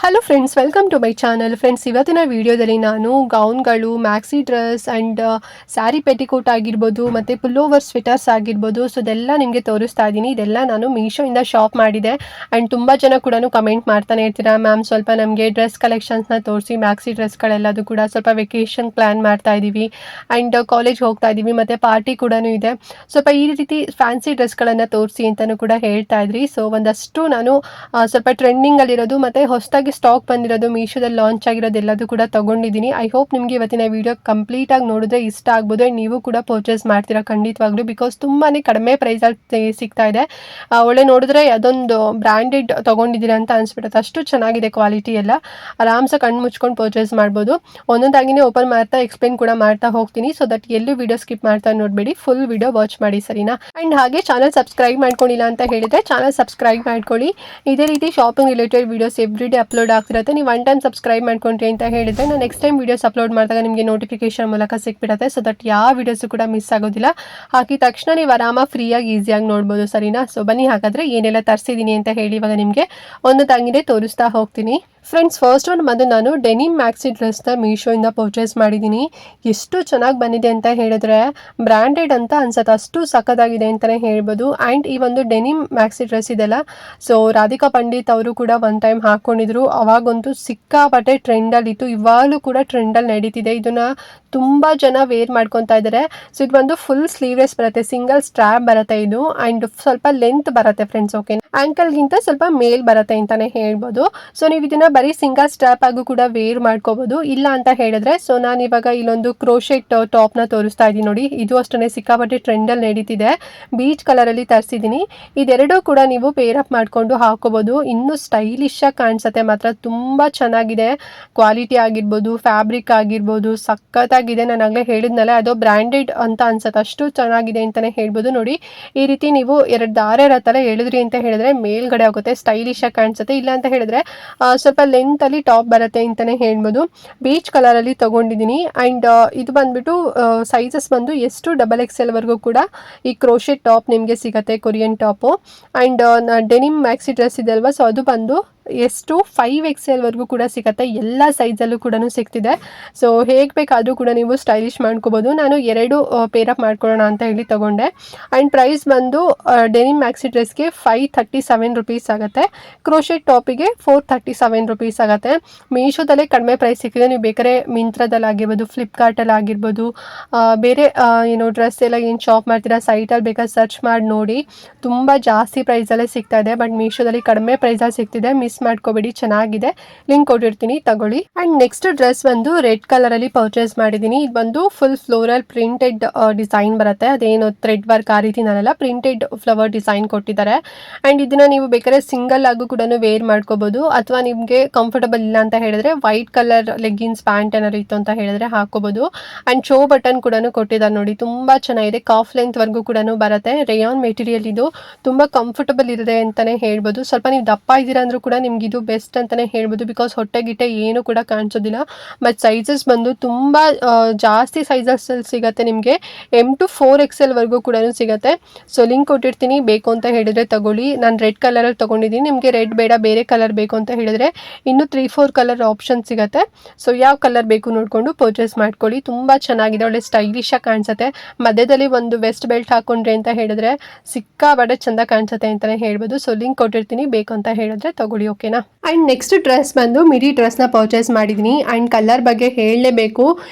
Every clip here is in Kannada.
Hello friends, welcome to my channel. Friends, ಇವತ್ತಿನ ವಿಡಿಯೋದಲ್ಲಿ ನಾನು ಗೌನ್ಗಳು, maxi dress and sari petticoat ಆಗಿರ್ಬೋದು ಮತ್ತು ಪುಲ್ಲೋವರ್ ಸ್ವೆಟರ್ಸ್ ಆಗಿರ್ಬೋದು, ಸೊ ಇದೆಲ್ಲ ನಿಮಗೆ ತೋರಿಸ್ತಾ ಇದ್ದೀನಿ. ಇದೆಲ್ಲ ನಾನು ಮೀಶೋಯಿಂದ ಶಾಪ್ ಮಾಡಿದೆ. ಆ್ಯಂಡ್ ತುಂಬ ಜನ ಕೂಡ ಕಮೆಂಟ್ ಮಾಡ್ತಾನೆ ಇರ್ತೀರಾ, ಮ್ಯಾಮ್ ಸ್ವಲ್ಪ ನಮಗೆ ಡ್ರೆಸ್ ಕಲೆಕ್ಷನ್ಸ್ನ ತೋರಿಸಿ, ಮ್ಯಾಕ್ಸಿ ಡ್ರೆಸ್ಗಳೆಲ್ಲದು ಕೂಡ ಸ್ವಲ್ಪ ವೆಕೇಷನ್ ಪ್ಲ್ಯಾನ್ ಮಾಡ್ತಾ ಇದ್ದೀವಿ ಆ್ಯಂಡ್ ಕಾಲೇಜ್ ಹೋಗ್ತಾ ಇದ್ದೀವಿ ಮತ್ತು ಪಾರ್ಟಿ ಕೂಡ ಇದೆ, ಸ್ವಲ್ಪ ಈ ರೀತಿ ಫ್ಯಾನ್ಸಿ ಡ್ರೆಸ್ಗಳನ್ನು ತೋರಿಸಿ ಅಂತಲೂ ಕೂಡ ಹೇಳ್ತಾ ಇದ್ರಿ. ಸೊ ಒಂದಷ್ಟು ನಾನು ಸ್ವಲ್ಪ ಟ್ರೆಂಡಿಂಗಲ್ಲಿರೋದು ಮತ್ತು ಹೊಸದಾಗಿ ಸ್ಟಾಕ್ ಬಂದಿರೋದು, ಮೀಶೋದಲ್ಲಿ ಲಾಂಚ್ ಆಗಿರೋದು ಎಲ್ಲದೂ ಕೂಡ ತಗೊಂಡಿದ್ದೀನಿ. ಐ ಹೋಪ್ ನಿಮಗೆ ಇವತ್ತಿನ ವಿಡಿಯೋ ಕಂಪ್ಲೀಟಾಗಿ ನೋಡಿದ್ರೆ ಇಷ್ಟ ಆಗ್ಬೋದು ಆ್ಯಂಡ್ ನೀವು ಕೂಡ ಪರ್ಚೇಸ್ ಮಾಡ್ತೀರಾ ಖಂಡಿತವಾಗ್ಲೂ. ಬಿಕಾಸ್ ತುಂಬಾ ಕಡಿಮೆ ಪ್ರೈಸಲ್ಲಿ ಸಿಗ್ತಾ ಇದೆ. ಒಳ್ಳೆ ನೋಡಿದ್ರೆ ಅದೊಂದು ಬ್ರ್ಯಾಂಡೆಡ್ ತೊಗೊಂಡಿದ್ದೀರಾ ಅಂತ ಅನಿಸ್ಬಿಡುತ್ತೆ, ಅಷ್ಟು ಚೆನ್ನಾಗಿದೆ ಕ್ವಾಲಿಟಿ ಎಲ್ಲ. ಆರಾಮ್ಸೆ ಕಣ್ಣು ಮುಚ್ಕೊಂಡು ಪರ್ಚೇಸ್ ಮಾಡ್ಬೋದು. ಒಂದೊಂದಾಗಿನೇ ಓಪನ್ ಮಾಡ್ತಾ ಎಕ್ಸ್ಪ್ಲೇನ್ ಕೂಡ ಮಾಡ್ತಾ ಹೋಗ್ತೀನಿ. ಸೊ ದಟ್ ಎಲ್ಲೂ ವಿಡಿಯೋ ಸ್ಕಿಪ್ ಮಾಡ್ತಾ ನೋಡಬೇಡಿ, ಫುಲ್ ವಿಡಿಯೋ ವಾಚ್ ಮಾಡಿ, ಸರಿನಾ? ಆ್ಯಂಡ್ ಹಾಗೆ ಚಾನಲ್ ಸಬ್ಸ್ಕ್ರೈಬ್ ಮಾಡ್ಕೊಂಡಿಲ್ಲ ಅಂತ ಹೇಳಿದರೆ ಚಾನಲ್ ಸಬ್ಸ್ಕ್ರೈಬ್ ಮಾಡ್ಕೊಳ್ಳಿ. ಇದೇ ರೀತಿ shopping related videos every day upload ಆಗ್ತಿರುತ್ತೆ. ನೀವು ಒನ್ ಟೈಮ್ ಸಬ್ಸ್ಕ್ರೈಬ್ ಮಾಡ್ಕೊಂಡ್ರಿ ಅಂತ ಹೇಳಿದರೆ ನಾನು ನೆಕ್ಸ್ಟ್ ಟೈಮ್ ವೀಡಿಯೋಸ್ ಅಪ್ಲೋಡ್ ಮಾಡಿದಾಗ ನಿಮಗೆ ನೋಟಿಫಿಕೇಶನ್ ಮೂಲಕ ಸಿಕ್ಬಿಡುತ್ತೆ. ಸೊ ದಟ್ ಯಾವ ವೀಡಿಯೋಸು ಕೂಡ ಮಿಸ್ ಆಗೋದಿಲ್ಲ. ಹಾಕಿದ ತಕ್ಷಣ ನೀವು ಆರಾಮಾಗಿ ಫ್ರೀಯಾಗಿ ಈಸಿಯಾಗಿ ನೋಡ್ಬೋದು, ಸರಿನಾ? ಸೊ ಬನ್ನಿ ಹಾಗಾದರೆ ಏನೆಲ್ಲ ತರಿಸಿದ್ದೀನಿ ಅಂತ ಹೇಳಿ ಇವಾಗ ನಿಮಗೆ ಒಂದು ತಂಗಿದೆ ತೋರಿಸ್ತಾ ಹೋಗ್ತೀನಿ. ಫ್ರೆಂಡ್ಸ್, ಫಸ್ಟ್ ಒನ್ ಬಂದು ನಾನು ಡೆನಿಮ್ ಮ್ಯಾಕ್ಸಿ ಡ್ರೆಸ್ನ ಮೀಶೋಯಿಂದ ಪರ್ಚೇಸ್ ಮಾಡಿದ್ದೀನಿ. ಎಷ್ಟು ಚೆನ್ನಾಗಿ ಬಂದಿದೆ ಅಂತ ಹೇಳಿದ್ರೆ ಬ್ರ್ಯಾಂಡೆಡ್ ಅಂತ ಅನ್ಸುತ್ತೆ, ಅಷ್ಟು ಸಖತ್ತಾಗಿದೆ ಅಂತಲೇ ಹೇಳ್ಬೋದು. ಆ್ಯಂಡ್ ಈ ಒಂದು ಡೆನಿಮ್ ಮ್ಯಾಕ್ಸಿ ಡ್ರೆಸ್ ಇದೆಲ್ಲ, ಸೊ ರಾಧಿಕಾ ಪಂಡಿತ್ ಅವರು ಕೂಡ ಒನ್ ಟೈಮ್ ಹಾಕ್ಕೊಂಡಿದ್ರು. ಅವಾಗಂತೂ ಸಿಕ್ಕಾಪಟ್ಟೆ ಟ್ರೆಂಡಲ್ಲಿತ್ತು, ಇವಾಗಲೂ ಕೂಡ ಟ್ರೆಂಡಲ್ಲಿ ನಡೀತಿದೆ. ಇದನ್ನು ತುಂಬ ಜನ ವೇರ್ ಮಾಡ್ಕೊತಾ ಇದ್ದಾರೆ. ಸೊ ಇದು ಒಂದು ಫುಲ್ ಸ್ಲೀವ್ಲೆಸ್ ಬರುತ್ತೆ, ಸಿಂಗಲ್ ಸ್ಟ್ರ್ಯಾಪ್ ಬರುತ್ತೆ ಇದು. ಆ್ಯಂಡ್ ಸ್ವಲ್ಪ ಲೆಂತ್ ಬರುತ್ತೆ ಫ್ರೆಂಡ್ಸ್, ಓಕೆ, ಆ್ಯಂಕಲ್ಗಿಂತ ಸ್ವಲ್ಪ ಮೇಲ್ ಬರುತ್ತೆ ಅಂತಲೇ ಹೇಳ್ಬೋದು. ಸೊ ನೀವು ಇದನ್ನು ಬರೀ ಸಿಂಗಲ್ ಸ್ಟ್ರ್ಯಾಪ್ ಆಗು ಕೂಡ ವೇರ್ ಮಾಡ್ಕೋಬೋದು. ಇಲ್ಲ ಅಂತ ಹೇಳಿದ್ರೆ, ಸೊ ನಾನು ಇವಾಗ ಇಲ್ಲೊಂದು ಕ್ರೋಶೆಟ್ ಟಾಪ್ನ ತೋರಿಸ್ತಾ ಇದ್ದೀನಿ ನೋಡಿ. ಇದು ಅಷ್ಟೇ ಸಿಕ್ಕಾಪಟ್ಟೆ ಟ್ರೆಂಡಲ್ಲಿ ನಡೀತಿದೆ, ಬೀಚ್ ಕಲರಲ್ಲಿ ತರಿಸಿದ್ದೀನಿ. ಇದೆರಡೂ ಕೂಡ ನೀವು ಪೇರ್ ಅಪ್ ಮಾಡಿಕೊಂಡು ಹಾಕೋಬೋದು. ಇನ್ನೂ ಸ್ಟೈಲಿಶ್ ಆಗಿ ಕಾಣಿಸುತ್ತೆ, ಮಾತ್ರ ತುಂಬ ಚೆನ್ನಾಗಿದೆ. ಕ್ವಾಲಿಟಿ ಆಗಿರ್ಬೋದು, ಫ್ಯಾಬ್ರಿಕ್ ಆಗಿರ್ಬೋದು ಸಖತ್ತಾಗಿದೆ. ನಾನು ಆಗಲೇ ಹೇಳಿದ್ನಲ್ಲ, ಅದು ಬ್ರ್ಯಾಂಡೆಡ್ ಅಂತ ಅನ್ಸುತ್ತೆ, ಅಷ್ಟು ಚೆನ್ನಾಗಿದೆ ಅಂತಲೇ ಹೇಳ್ಬೋದು. ನೋಡಿ, ಈ ರೀತಿ ನೀವು ಎರಡು ದಾರ ಇರತ್ತಲ್ಲ, ಎಳೆದ್ರಿ ಅಂತ ಹೇಳಿದ್ರೆ ಮೇಲ್ಗಡೆ ಆಗುತ್ತೆ, ಸ್ಟೈಲಿಶ್ ಆಗಿ ಕಾಣಿಸುತ್ತೆ. ಇಲ್ಲ ಅಂತ ಹೇಳಿದ್ರೆ ಸ್ವಲ್ಪ ಲೆಂತಲ್ಲಿ ಟಾಪ್ ಬರುತ್ತೆ ಅಂತಲೇ ಹೇಳ್ಬೋದು. ಬೀಚ್ ಕಲರಲ್ಲಿ ತೊಗೊಂಡಿದ್ದೀನಿ. ಆ್ಯಂಡ್ ಇದು ಬಂದುಬಿಟ್ಟು ಸೈಜಸ್ ಬಂದು ಎಷ್ಟು XXL ವರೆಗೂ ಕೂಡ ಈ ಕ್ರೋಶೆಟ್ ಟಾಪ್ ನಿಮಗೆ ಸಿಗುತ್ತೆ, Korean top. And denim maxi dress ಇದೆ ಅಲ್ವಾ, ಸೊ ಅದು ಬಂದು ಎಷ್ಟು 5XL ವರೆಗೂ ಕೂಡ ಸಿಗುತ್ತೆ, ಎಲ್ಲ ಸೈಜಲ್ಲೂ ಕೂಡ ಸಿಗ್ತಿದೆ. ಸೊ ಹೇಗೆ ಬೇಕಾದರೂ ಕೂಡ ನೀವು ಸ್ಟೈಲಿಶ್ ಮಾಡ್ಕೋಬೋದು. ನಾನು ಎರಡು ಪೇರಪ್ ಮಾಡ್ಕೊಳ್ಳೋಣ ಅಂತ ಹೇಳಿ ತೊಗೊಂಡೆ. ಆ್ಯಂಡ್ ಪ್ರೈಸ್ ಬಂದು ಡೆನಿಮ್ ಮ್ಯಾಕ್ಸಿ ಡ್ರೆಸ್ಗೆ 537 ರುಪೀಸ್ ಆಗುತ್ತೆ, ಕ್ರೋಶೆಟ್ ಟಾಪಿಗೆ 437 ರುಪೀಸ್ ಆಗುತ್ತೆ. ಮೀಶೋದಲ್ಲೇ ಕಡಿಮೆ ಪ್ರೈಸ್ ಸಿಕ್ಕಿದೆ. ನೀವು ಬೇಕಾದ್ರೆ ಮಿಂತ್ರದಲ್ಲಿ ಆಗಿರ್ಬೋದು, ಫ್ಲಿಪ್ಕಾರ್ಟಲ್ಲಿ ಆಗಿರ್ಬೋದು, ಬೇರೆ ಏನು ಡ್ರೆಸ್ ಎಲ್ಲ ಏನು ಶಾಪ್ ಮಾಡ್ತೀರಾ ಸೈಟಲ್ಲಿ ಬೇಕಾದ್ರೆ ಸರ್ಚ್ ಮಾಡಿ ನೋಡಿ, ತುಂಬ ಜಾಸ್ತಿ ಪ್ರೈಸಲ್ಲೇ ಸಿಗ್ತಾ ಇದೆ. ಬಟ್ ಮೀಶೋದಲ್ಲಿ ಕಡಿಮೆ ಪ್ರೈಸಲ್ಲಿ ಸಿಗ್ತಿದೆ, ಮಿಸ್ ಮಾಡ್ಕೋಬೇಡಿ, ಚೆನ್ನಾಗಿದೆ, ಲಿಂಕ್ ಕೊಟ್ಟಿರ್ತೀನಿ, ತಗೊಳ್ಳಿ. ಆ್ಯಂಡ್ ನೆಕ್ಸ್ಟ್ ಡ್ರೆಸ್ ಬಂದು ರೆಡ್ ಕಲರಲ್ಲಿ ಪರ್ಚೇಸ್ ಮಾಡಿದ್ದೀನಿ. ಇದು ಬಂದು ಫುಲ್ ಫ್ಲೋರಲ್ ಪ್ರಿಂಟೆಡ್ ಡಿಸೈನ್ ಬರುತ್ತೆ, ಅದೇನು ಥ್ರೆಡ್ ವರ್ಕ್ ಆ ರೀತಿ ನಾನೆಲ್ಲ ಪ್ರಿಂಟೆಡ್ ಫ್ಲವರ್ ಡಿಸೈನ್ ಕೊಟ್ಟಿದ್ದಾರೆ. ಆ್ಯಂಡ್ ಇದನ್ನು ನೀವು ಬೇಕಾದ್ರೆ ಸಿಂಗಲ್ ಆಗು ಕೂಡ ವೇರ್ ಮಾಡ್ಕೋಬೋದು, ಅಥವಾ ನಿಮಗೆ ಕಂಫರ್ಟಬಲ್ ಇಲ್ಲ ಅಂತ ಹೇಳಿದ್ರೆ ವೈಟ್ ಕಲರ್ ಲೆಗ್ಗಿನ್ಸ್ ಪ್ಯಾಂಟ್ ಏನಾರು ಇತ್ತು ಅಂತ ಹೇಳಿದ್ರೆ ಹಾಕೋಬೋದು. ಆ್ಯಂಡ್ ಶೋ ಬಟನ್ ಕೂಡ ಕೊಟ್ಟಿದ್ದಾರೆ ನೋಡಿ, ತುಂಬ ಚೆನ್ನಾಗಿದೆ, ಕಾಫ್ ಲೆಂತ್ ವರ್ಗೂ ಕೂಡ ಬರುತ್ತೆ. ರೇಯಾನ್ ಮೆಟೀರಿಯಲ್ ಇದು, ತುಂಬ ಕಂಫರ್ಟಬಲ್ ಇದೆ ಅಂತಲೇ ಹೇಳ್ಬೋದು. ಸ್ವಲ್ಪ ನೀವು ದಪ್ಪ ಇದ್ದೀರಾ ಅಂದರೂ ಕೂಡ ನಿಮ್ಗೆ ಇದು ಬೆಸ್ಟ್ ಅಂತಲೇ ಹೇಳ್ಬೋದು, ಬಿಕಾಸ್ ಹೊಟ್ಟೆ ಗಿಟ್ಟೆ ಏನು ಕೂಡ ಕಾಣಿಸೋದಿಲ್ಲ. ಮತ್ತು ಸೈಜಸ್ ಬಂದು ತುಂಬ ಜಾಸ್ತಿ ಸೈಜಸ್ಸಲ್ಲಿ ಸಿಗುತ್ತೆ ನಿಮಗೆ, M to 4XL ವರೆಗೂ ಕೂಡ ಸಿಗುತ್ತೆ. ಸೊ ಲಿಂಕ್ ಕೊಟ್ಟಿರ್ತೀನಿ, ಬೇಕು ಅಂತ ಹೇಳಿದರೆ ತಗೊಳ್ಳಿ. ನಾನು ರೆಡ್ ಕಲರಲ್ಲಿ ತೊಗೊಂಡಿದ್ದೀನಿ, ನಿಮಗೆ ರೆಡ್ ಬೇಡ ಬೇರೆ ಕಲರ್ ಬೇಕು ಅಂತ ಹೇಳಿದರೆ ಇನ್ನೂ 3-4 ಕಲರ್ ಆಪ್ಷನ್ ಸಿಗುತ್ತೆ. ಸೊ ಯಾವ ಕಲರ್ ಬೇಕು ನೋಡಿಕೊಂಡು ಪರ್ಚೇಸ್ ಮಾಡ್ಕೊಳ್ಳಿ. ತುಂಬ ಚೆನ್ನಾಗಿದೆ, ಒಳ್ಳೆ ಸ್ಟೈಲಿಶ್ ಆಗಿ ಕಾಣಿಸುತ್ತೆ. ಮಧ್ಯದಲ್ಲಿ ಒಂದು ವೆಸ್ಟ್ ಬೆಲ್ಟ್ ಹಾಕೊಂಡ್ರಿ ಅಂತ ಹೇಳಿದ್ರೆ ಸಿಕ್ಕಾಪಟ್ಟೆ ಚೆಂದ ಕಾಣಿಸುತ್ತೆ ಅಂತಲೇ ಹೇಳ್ಬೋದು. ಸೊ ಲಿಂಕ್ ಕೊಟ್ಟಿರ್ತೀನಿ, ಬೇಕು ಅಂತ ಹೇಳಿದ್ರೆ ತಗೊಳ್ಳಿ, ಓಕೆನಾ? ಆ್ಯಂಡ್ ನೆಕ್ಸ್ಟ್ ಡ್ರೆಸ್ ಬಂದು ಮಿಡಿ ಡ್ರೆಸ್ನ ಪರ್ಚೇಸ್ ಮಾಡಿದ್ದೀನಿ. ಆ್ಯಂಡ್ ಕಲರ್ ಬಗ್ಗೆ ಹೇಳಲೇಬೇಕು,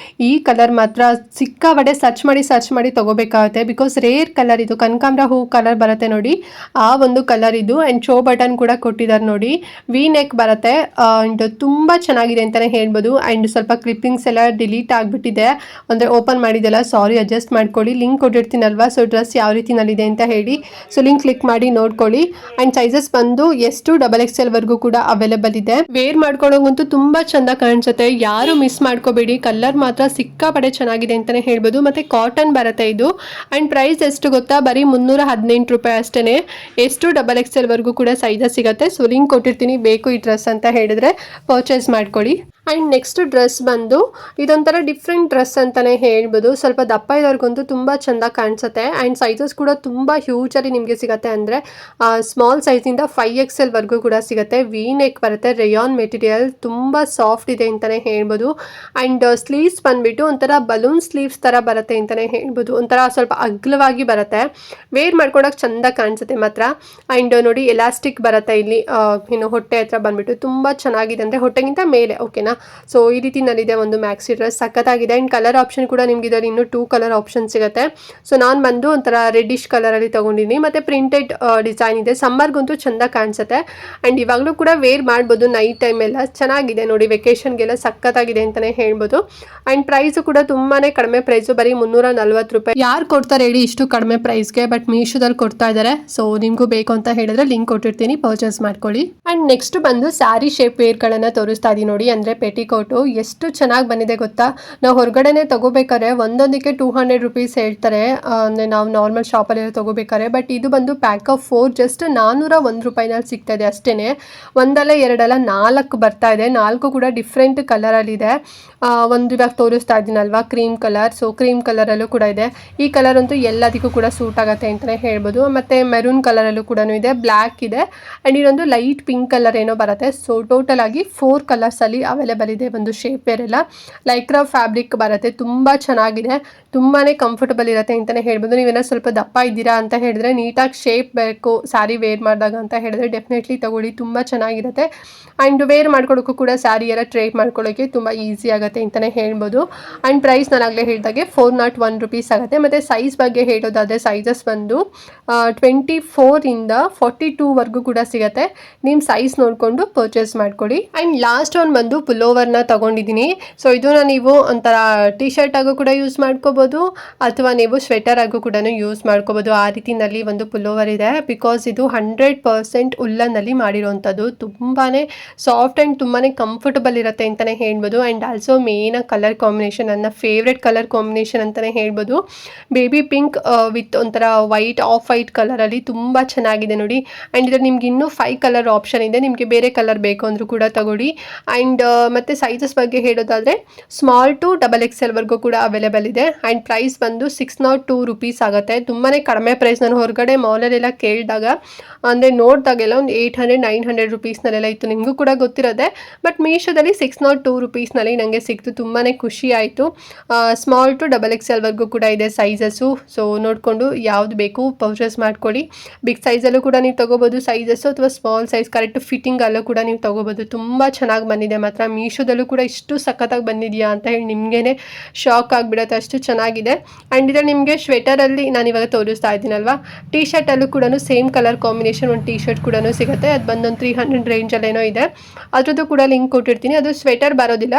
ಈ ಕಲರ್ ಮಾತ್ರ ಸಿಕ್ಕಾಪಟ್ಟೆ ಸರ್ಚ್ ಮಾಡಿ ತೊಗೋಬೇಕಾಗುತ್ತೆ, ಬಿಕಾಸ್ ರೇರ್ ಕಲರ್ ಇದು, ಕನಕಾಂಬರ ಹೂ ಕಲರ್ ಬರುತ್ತೆ ನೋಡಿ, ಆ ಒಂದು ಕಲರ್ ಇದು. ಆ್ಯಂಡ್ ಶೋ ಬಟನ್ ಕೂಡ ಕೊಟ್ಟಿದ್ದಾರೆ ನೋಡಿ, ವಿ ನೆಕ್ ಬರುತ್ತೆ. ಆ್ಯಂಡ್ ತುಂಬ ಚೆನ್ನಾಗಿದೆ ಅಂತಲೇ ಹೇಳ್ಬೋದು. ಆ್ಯಂಡ್ ಸ್ವಲ್ಪ ಕ್ಲಿಪ್ಪಿಂಗ್ಸ್ ಎಲ್ಲ ಡಿಲೀಟ್ ಆಗಿಬಿಟ್ಟಿದೆ, ಅಂದರೆ ಓಪನ್ ಮಾಡಿದೆಲ್ಲ, ಸಾರಿ, ಅಡ್ಜಸ್ಟ್ ಮಾಡ್ಕೊಳ್ಳಿ. ಲಿಂಕ್ ಕೊಟ್ಟಿರ್ತೀನಲ್ವಾ, ಸೊ ಡ್ರೆಸ್ ಯಾವ ರೀತಿನಲ್ಲಿದೆ ಅಂತ ಹೇಳಿ, ಸೊ ಲಿಂಕ್ ಕ್ಲಿಕ್ ಮಾಡಿ ನೋಡ್ಕೊಳ್ಳಿ. ಆ್ಯಂಡ್ ಸೈಜಸ್ ಬಂದು ಎಷ್ಟು XXL ವರೆಗೂ ಕೂಡ ಅವೈಲೇಬಲ್ ಇದೆ. ವೇರ್ ಮಾಡ್ಕೊಳ್ಳೋಂಗಂತೂ ತುಂಬಾ ಚಂದ ಕಾಣಿಸುತ್ತೆ, ಯಾರು ಮಿಸ್ ಮಾಡ್ಕೋಬೇಡಿ. ಕಲರ್ ಮಾತ್ರ ಸಿಕ್ಕಾಪಟ್ಟೆ ಚೆನ್ನಾಗಿದೆ ಅಂತಾನೆ ಹೇಳ್ಬೋದು. ಮತ್ತೆ ಕಾಟನ್ ಬರುತ್ತೆ ಇದು. ಅಂಡ್ ಪ್ರೈಸ್ ಎಷ್ಟು ಗೊತ್ತಾ, ಬರೀ 318 ರೂಪಾಯಿ ಅಷ್ಟೇ. ಎಷ್ಟು XXL ವರೆಗೂ ಕೂಡ ಸೈಜಸ್ ಸಿಗುತ್ತೆ. ಸೊ ಲಿಂಕ್ ಕೊಟ್ಟಿರ್ತೀನಿ, ಬೇಕು ಈ ಡ್ರೆಸ್ ಅಂತ ಹೇಳಿದ್ರೆ ಪರ್ಚೇಸ್ ಮಾಡ್ಕೊಳ್ಳಿ. ಆ್ಯಂಡ್ ನೆಕ್ಸ್ಟ್ ಡ್ರೆಸ್ ಬಂದು ಇದೊಂಥರ ಡಿಫ್ರೆಂಟ್ ಡ್ರೆಸ್ ಅಂತಲೇ ಹೇಳ್ಬೋದು. ಸ್ವಲ್ಪ ದಪ್ಪ ಇರೋರ್ಗಂತೂ ತುಂಬ ಚೆಂದ ಕಾಣಿಸುತ್ತೆ. ಆ್ಯಂಡ್ ಸೈಜಸ್ ಕೂಡ ತುಂಬ ಹ್ಯೂಜಲ್ಲಿ ನಿಮಗೆ ಸಿಗುತ್ತೆ. ಅಂದರೆ ಸ್ಮಾಲ್ ಸೈಜಿಂದ 5XL ವರೆಗೂ ಕೂಡ ಸಿಗುತ್ತೆ. ವಿ ನೆಕ್ ಬರುತ್ತೆ, ರೇಯಾನ್ ಮೆಟೀರಿಯಲ್, ತುಂಬ ಸಾಫ್ಟ್ ಇದೆ ಅಂತಲೇ ಹೇಳ್ಬೋದು. ಆ್ಯಂಡ್ ಸ್ಲೀವ್ಸ್ ಬಂದುಬಿಟ್ಟು ಒಂಥರ ಬಲೂನ್ ಸ್ಲೀವ್ಸ್ ಥರ ಬರುತ್ತೆ ಅಂತಲೇ ಹೇಳ್ಬೋದು. ಒಂಥರ ಸ್ವಲ್ಪ ಅಗ್ಲವಾಗಿ ಬರುತ್ತೆ, ವೇರ್ ಮಾಡ್ಕೊಳಕ್ಕೆ ಚೆಂದ ಕಾಣಿಸುತ್ತೆ ಮಾತ್ರ. ಆ್ಯಂಡ್ ನೋಡಿ ಎಲಾಸ್ಟಿಕ್ ಬರುತ್ತೆ ಇಲ್ಲಿ ಇನ್ನು ಹೊಟ್ಟೆ ಹತ್ರ ಬಂದುಬಿಟ್ಟು ತುಂಬ ಚೆನ್ನಾಗಿದೆ, ಅಂದರೆ ಹೊಟ್ಟೆಗಿಂತ ಮೇಲೆ. ಓಕೆನಾ, ಸೊ ಈ ರೀತಿನಲ್ಲಿದೆ ಒಂದು ಮ್ಯಾಕ್ಸಿ ಡ್ರೆಸ್, ಸಖತ್ತಾಗಿದೆ. ಆ್ಯಂಡ್ ಕಲರ್ ಆಪ್ಷನ್ ಕೂಡ ನಿಮ್ಗೆ ಇದರಲ್ಲಿ ಇನ್ನೂ 2 ಕಲರ್ ಆಪ್ಷನ್ ಸಿಗುತ್ತೆ. ಸೊ ನಾನು ಬಂದು ಒಂಥರ ರೆಡ್ಡಿಶ್ ಕಲರಲ್ಲಿ ತೊಗೊಂಡಿದ್ದೀನಿ, ಮತ್ತು ಪ್ರಿಂಟೆಡ್ ಡಿಸೈನ್ ಇದೆ. ಸಮ್ಮರ್ಗಂತೂ ಚೆಂದ ಕಾಣಿಸುತ್ತೆ. ಆ್ಯಂಡ್ ಇವಾಗಲೂ ಕೂಡ ವೇರ್ ಮಾಡ್ಬೋದು, ನೈಟ್ ಟೈಮೆಲ್ಲ ಚೆನ್ನಾಗಿದೆ ನೋಡಿ, ವೆಕೇಷನ್ಗೆಲ್ಲ ಸಖತ್ತಾಗಿದೆ ಅಂತಲೇ ಹೇಳ್ಬೋದು. ಆ್ಯಂಡ್ ಪ್ರೈಸು ಕೂಡ ತುಂಬಾ ಕಡಿಮೆ ಪ್ರೈಸು, ಬರೀ 340 ರೂಪಾಯಿ. ಯಾರು ಕೊಡ್ತಾರೆ ಹೇಳಿ ಇಷ್ಟು ಕಡಿಮೆ ಪ್ರೈಸ್ಗೆ? ಬಟ್ ಮೀಶೋದಲ್ಲಿ ಕೊಡ್ತಾ ಇದ್ದಾರೆ. ಸೊ ನಿಮಗೂ ಬೇಕು ಅಂತ ಹೇಳಿದ್ರೆ ಲಿಂಕ್ ಕೊಟ್ಟಿರ್ತೀನಿ, ಪರ್ಚೇಸ್ ಮಾಡ್ಕೊಳ್ಳಿ. ಆ್ಯಂಡ್ ನೆಕ್ಸ್ಟ್ ಬಂದು ಸ್ಯಾರಿ ಶೇಪ್ ವೇರ್ಗಳನ್ನು ತೋರಿಸ್ತಾ ಇದ್ದೀನಿ ನೋಡಿ. ಅಂದರೆ ಪೆಟಿಕೋಟು ಎಷ್ಟು ಚೆನ್ನಾಗಿ ಬಂದಿದೆ ಗೊತ್ತಾ. ನಾವು ಹೊರಗಡೆನೆ ತಗೋಬೇಕಾದ್ರೆ ಒಂದೊಂದಕ್ಕೆ 200 ರೂಪೀಸ್ ಹೇಳ್ತಾರೆ, ಅಂದರೆ ನಾವು ನಾರ್ಮಲ್ ಶಾಪಲ್ಲಿ ತಗೋಬೇಕಾದ್ರೆ. ಬಟ್ ಇದು ಬಂದು ಪ್ಯಾಕ್ ಆಫ್ 4 ಜಸ್ಟ್ 401 ರೂಪಾಯಿನಲ್ಲಿ ಸಿಗ್ತಾ ಇದೆ ಅಷ್ಟೇ. ಒಂದಲ್ಲ ಎರಡಲ್ಲ 4 ಬರ್ತಾ ಇದೆ, 4 ಕೂಡ ಡಿಫ್ರೆಂಟ್ ಕಲರಲ್ಲಿದೆ. ಒಂದು ಇವಾಗ ತೋರಿಸ್ತಾ ಇದ್ದೀನಲ್ವಾ ಕ್ರೀಮ್ ಕಲರ್, ಸೊ ಕ್ರೀಮ್ ಕಲರಲ್ಲೂ ಕೂಡ ಇದೆ. ಈ ಕಲರ್ ಅಂತೂ ಎಲ್ಲದಕ್ಕೂ ಕೂಡ ಸೂಟ್ ಆಗುತ್ತೆ ಅಂತಲೇ ಹೇಳ್ಬೋದು. ಮತ್ತು ಮೆರೂನ್ ಕಲರಲ್ಲೂ ಕೂಡ ಇದೆ, ಬ್ಲ್ಯಾಕ್ ಇದೆ, ಆ್ಯಂಡ್ ಇನ್ನೊಂದು ಲೈಟ್ ಪಿಂಕ್ ಕಲರ್ ಏನೋ ಬರುತ್ತೆ. ಸೊ ಟೋಟಲ್ ಆಗಿ 4 ಕಲರ್ಸಲ್ಲಿ ಅವೈಲೇಬಲ್ ಇದೆ. ಒಂದು ಶೇಪ್ ವೇರ್ ಎಲ್ಲ ಲೈಕ್ರಾ ಫ್ಯಾಬ್ರಿಕ್ ಬರುತ್ತೆ, ತುಂಬ ಚೆನ್ನಾಗಿದೆ, ತುಂಬಾ ಕಂಫರ್ಟಬಲ್ ಇರುತ್ತೆ ಅಂತಲೇ ಹೇಳ್ಬೋದು. ನೀವೇನೋ ಸ್ವಲ್ಪ ದಪ್ಪ ಇದ್ದೀರಾ ಅಂತ ಹೇಳಿದ್ರೆ, ನೀಟಾಗಿ ಶೇಪ್ ಬೇಕು ಸ್ಯಾರಿ ವೇರ್ ಮಾಡಿದಾಗ ಅಂತ ಹೇಳಿದ್ರೆ ಡೆಫಿನೆಟ್ಲಿ ತಗೊಳ್ಳಿ, ತುಂಬ ಚೆನ್ನಾಗಿರುತ್ತೆ. ಆ್ಯಂಡ್ ವೇರ್ ಮಾಡ್ಕೊಳ್ಳೋಕ್ಕೂ ಕೂಡ ಸ್ಯಾರಿ ಎಲ್ಲ ಟ್ರೈ ಮಾಡ್ಕೊಳ್ಳೋಕ್ಕೆ ತುಂಬ ಈಸಿ ಆಗುತ್ತೆ ಅಂತಲೇ ಹೇಳ್ಬೋದು. ಆ್ಯಂಡ್ ಪ್ರೈಸ್ ನಾನು ಆಗಲೇ ಹೇಳಿದಾಗೆ 401 ರೂಪೀಸ್ ಆಗುತ್ತೆ. ಮತ್ತು ಸೈಜ್ ಬಗ್ಗೆ ಹೇಳೋದಾದರೆ ಸೈಜಸ್ ಬಂದು 24 ಇಂದ 42 ವರೆಗೂ ಕೂಡ ಸಿಗುತ್ತೆ. ನಿಮ್ಮ ಸೈಜ್ ನೋಡಿಕೊಂಡು ಪರ್ಚೇಸ್ ಮಾಡ್ಕೊಳ್ಳಿ. ಆ್ಯಂಡ್ ಲಾಸ್ಟ್ ಒಂದು ಬಂದು ಪುಲ್ಲೋವರ್ನ ತೊಗೊಂಡಿದ್ದೀನಿ. ಸೊ ಇದನ್ನ ನೀವು ಒಂಥರ ಟಿ ಶರ್ಟ್ ಆಗು ಕೂಡ ಯೂಸ್ ಮಾಡ್ಕೋಬೋದು, ಅಥವಾ ನೀವು ಸ್ವೆಟರ್ ಆಗು ಕೂಡ ಯೂಸ್ ಮಾಡ್ಕೋಬೋದು. ಆ ರೀತಿನಲ್ಲಿ ಒಂದು ಪುಲ್ಲೋವರ್ ಇದೆ. ಬಿಕಾಸ್ ಇದು 100% ಉಲ್ಲನ್ನಲ್ಲಿ ಮಾಡಿರೋವಂಥದ್ದು, ತುಂಬಾ ಸಾಫ್ಟ್ ಆ್ಯಂಡ್ ತುಂಬಾ ಕಂಫರ್ಟಬಲ್ ಇರುತ್ತೆ ಅಂತಲೇ ಹೇಳ್ಬೋದು. And also main colour combination, ನನ್ನ ಫೇವ್ರೆಟ್ ಕಲರ್ ಕಾಂಬಿನೇಷನ್ ಅಂತಲೇ ಹೇಳ್ಬೋದು. ಬೇಬಿ ಪಿಂಕ್ ವಿತ್ ಒಂಥರ ವೈಟ್, ಆಫ್ ವೈಟ್ ಕಲರಲ್ಲಿ ತುಂಬ ಚೆನ್ನಾಗಿದೆ ನೋಡಿ. ಆ್ಯಂಡ್ ಇದರಲ್ಲಿ ನಿಮ್ಗೆ ಇನ್ನೂ 5 ಕಲರ್ ಆಪ್ಷನ್ ಇದೆ, ನಿಮಗೆ ಬೇರೆ ಕಲರ್ ಬೇಕು ಅಂದರೂ ಕೂಡ ತಗೊಳ್ಳಿ. ಆ್ಯಂಡ್ ಮತ್ತು ಸೈಜಸ್ ಬಗ್ಗೆ ಹೇಳೋದಾದರೆ ಸ್ಮಾಲ್ ಟು XXL ವರೆಗೂ ಕೂಡ ಅವೈಲೇಬಲ್ ಇದೆ. ಆ್ಯಂಡ್ ಪ್ರೈಸ್ ಬಂದು 602 ರೂಪೀಸ್ ಆಗುತ್ತೆ, ತುಂಬಾ ಕಡಿಮೆ ಪ್ರೈಸ್. ನಾನು ಹೊರಗಡೆ ಮಾಲಲ್ಲೆಲ್ಲ ಕೇಳಿದಾಗ, ಅಂದರೆ ನೋಡಿದಾಗೆಲ್ಲ ಒಂದು 800-900 ರೂಪೀಸ್ನಲ್ಲೆಲ್ಲ ಇತ್ತು, ನಿಮಗೂ ಕೂಡ ಗೊತ್ತಿರೋದೆ. ಬಟ್ ಮೀಶೋದಲ್ಲಿ 602 ರೂಪೀಸ್ನಲ್ಲಿ ನನಗೆ ಸಿಕ್ತು, ತುಂಬಾ ಖುಷಿ ಆಯಿತು. ಸ್ಮಾಲ್ ಟು XXL ವರೆಗೂ ಕೂಡ ಇದೆ ಸೈಜಸ್ಸು. ಸೊ ನೋಡಿಕೊಂಡು ಯಾವುದು ಬೇಕು ಪರ್ಚೇಸ್ ಮಾಡ್ಕೊಳ್ಳಿ. ಬಿಗ್ ಸೈಜಲ್ಲೂ ಕೂಡ ನೀವು ತೊಗೋಬೋದು ಸೈಜಸ್ಸು, ಅಥವಾ ಸ್ಮಾಲ್ ಸೈಜ್ ಕರೆಕ್ಟ್ ಫಿಟ್ಟಿಂಗಲ್ಲೂ ಕೂಡ ನೀವು ತೊಗೋಬೋದು. ತುಂಬ ಚೆನ್ನಾಗಿ ಬಂದಿದೆ ಮಾತ್ರ. ಮೀಶೋದಲ್ಲೂ ಕೂಡ ಇಷ್ಟು ಸಖತ್ತಾಗಿ ಬಂದಿದೆಯಾ ಅಂತ ಹೇಳಿ ನಿಮಗೇ ಶಾಕ್ ಆಗಿಬಿಡುತ್ತೆ, ಅಷ್ಟು ಚೆನ್ನಾಗಿದೆ. ಆ್ಯಂಡ್ ಇದರಲ್ಲಿ ನಿಮಗೆ ಸ್ವೆಟರಲ್ಲಿ ನಾನು ಇವಾಗ ತೋರಿಸ್ತಾ ಇದ್ದೀನಲ್ವಾ, ಟಿ ಶರ್ಟಲ್ಲೂ ಕೂಡ ಸೇಮ್ ಕಲರ್ ಕಾಂಬಿನೇಷನ್ ಒಂದು ಟಿ ಶರ್ಟ್ ಕೂಡ ಸಿಗುತ್ತೆ. ಅದು ಬಂದೊಂದು 300 ರೇಂಜಲ್ಲೇನೋ ಇದೆ, ಅದ್ರದ್ದು ಕೂಡ ಲಿಂಕ್ ಕೊಟ್ಟಿರ್ತೀನಿ. ಅದು ಸ್ವೆಟರ್ ಬರೋದಿಲ್ಲ,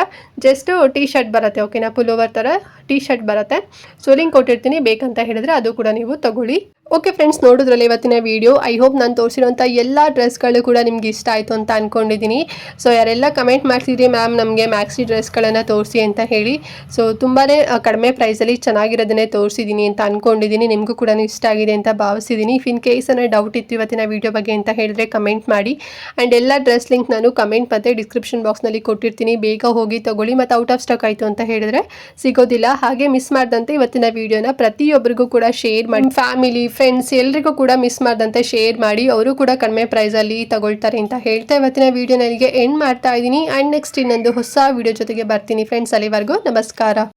ಜಸ್ಟ್ ಟಿ ಶರ್ಟ್ ಬರುತ್ತೆ. ಓಕೆನಾ, ಪುಲ್ಲೋವರ್ ಥರ ಟಿ ಶರ್ಟ್ ಬರುತ್ತೆ. ಸೊ ಲಿಂಕ್ ಕೊಟ್ಟಿರ್ತೀನಿ, ಬೇಕಂತ ಹೇಳಿದ್ರೆ ಅದು ಕೂಡ ನೀವು ತಗೊಳ್ಳಿ. ಓಕೆ ಫ್ರೆಂಡ್ಸ್, ನೋಡಿದ್ರಲ್ಲ ಇವತ್ತಿನ ವಿಡಿಯೋ. ಐ ಹೋಪ್ ನಾನು ತೋರಿಸಿರೋಂಥ ಎಲ್ಲ ಡ್ರೆಸ್ಗಳು ಕೂಡ ನಿಮ್ಗೆ ಇಷ್ಟ ಆಯಿತು ಅಂತ ಅಂದ್ಕೊಂಡಿದ್ದೀನಿ. ಸೊ ಯಾರೆಲ್ಲ ಕಮೆಂಟ್ ಮಾಡ್ತಿದ್ರಿ ಮ್ಯಾಮ್ ನಮಗೆ ಮ್ಯಾಕ್ಸಿ ಡ್ರೆಸ್ಗಳನ್ನು ತೋರಿಸಿ ಅಂತ ಹೇಳಿ, ಸೊ ತುಂಬಾ ಕಡಿಮೆ ಪ್ರೈಸಲ್ಲಿ ಚೆನ್ನಾಗಿರೋದನ್ನೇ ತೋರಿಸಿದ್ದೀನಿ ಅಂತ ಅಂದ್ಕೊಂಡಿದ್ದೀನಿ. ನಿಮಗೂ ಕೂಡ ಇಷ್ಟ ಆಗಿದೆ ಅಂತ ಭಾವಿಸಿದ್ದೀನಿ. ಇಫ್ ಇನ್ ಕೇಸ್ ಅನ್ನೋ ಡೌಟ್ ಇತ್ತು ಇವತ್ತಿನ ವಿಡಿಯೋ ಬಗ್ಗೆ ಅಂತ ಹೇಳಿದ್ರೆ ಕಮೆಂಟ್ ಮಾಡಿ. ಆ್ಯಂಡ್ ಎಲ್ಲ ಡ್ರೆಸ್ ಲಿಂಕ್ ನಾನು ಕಮೆಂಟ್ ಮತ್ತು ಡಿಸ್ಕ್ರಿಪ್ಷನ್ ಬಾಕ್ಸ್ನಲ್ಲಿ ಕೊಟ್ಟಿರ್ತೀನಿ, ಬೇಗ ಹೋಗಿ ತೊಗೊಳ್ಳಿ. ಮತ್ತು ಔಟ್ ಆಫ್ ಸ್ಟಾಕ್ ಆಯಿತು ಅಂತ ಹೇಳಿದ್ರೆ ಸಿಗೋದಿಲ್ಲ. ಹಾಗೆ ಮಿಸ್ ಮಾಡಿದಂತೆ ಇವತ್ತಿನ ವಿಡಿಯೋನ ಪ್ರತಿಯೊಬ್ಬರಿಗೂ ಕೂಡ ಶೇರ್ ಮಾಡಿ, ಫ್ಯಾಮಿಲಿ ಫ್ರೆಂಡ್ಸ್ ಎಲ್ರಿಗೂ ಕೂಡ ಮಿಸ್ ಮಾಡದಂತೆ ಶೇರ್ ಮಾಡಿ, ಅವರು ಕೂಡ ಕಡಿಮೆ ಪ್ರೈಸಲ್ಲಿ ತಗೊಳ್ತಾರೆ ಅಂತ ಹೇಳ್ತಾ ಇವತ್ತಿನ ವಿಡಿಯೋನ ಇಲ್ಲಿಗೆ ಎಂಡ್ ಮಾಡ್ತಾ ಇದ್ದೀನಿ. ಆ್ಯಂಡ್ ನೆಕ್ಸ್ಟ್ ಇನ್ನೊಂದು ಹೊಸ ವಿಡಿಯೋ ಜೊತೆಗೆ ಬರ್ತೀನಿ ಫ್ರೆಂಡ್ಸ್. ಅಲ್ಲಿವರೆಗೂ ನಮಸ್ಕಾರ.